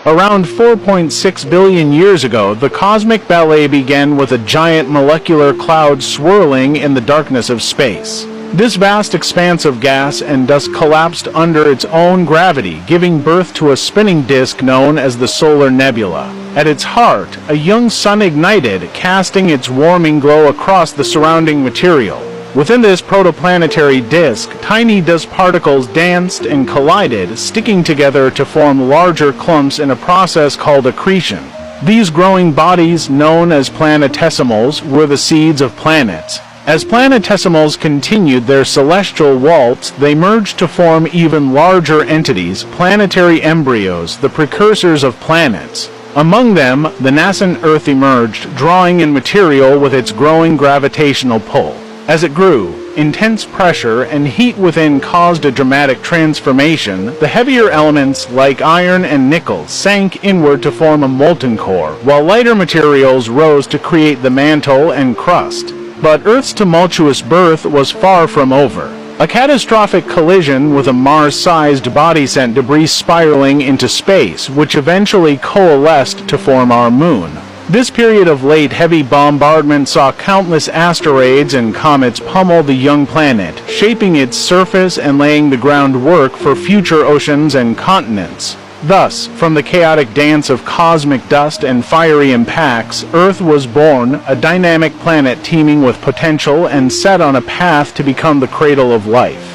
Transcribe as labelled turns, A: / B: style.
A: Around 4.6 billion years ago, the cosmic ballet began with a giant molecular cloud swirling in the darkness of space. This vast expanse of gas and dust collapsed under its own gravity, giving birth to a spinning disk known as the solar nebula. At its heart, a young sun ignited, casting its warming glow across the surrounding material. Within this protoplanetary disk, tiny dust particles danced and collided, sticking together to form larger clumps in a process called accretion. These growing bodies, known as planetesimals, were the seeds of planets. As planetesimals continued their celestial waltz, they merged to form even larger entities, planetary embryos, the precursors of planets. Among them, the nascent Earth emerged, drawing in material with its growing gravitational pull. As it grew, intense pressure and heat within caused a dramatic transformation. The heavier elements, like iron and nickel, sank inward to form a molten core, while lighter materials rose to create the mantle and crust. But Earth's tumultuous birth was far from over. A catastrophic collision with a Mars-sized body sent debris spiraling into space, which eventually coalesced to form our moon. This period of late heavy bombardment saw countless asteroids and comets pummel the young planet, shaping its surface and laying the groundwork for future oceans and continents. Thus, from the chaotic dance of cosmic dust and fiery impacts, Earth was born, a dynamic planet teeming with potential and set on a path to become the cradle of life.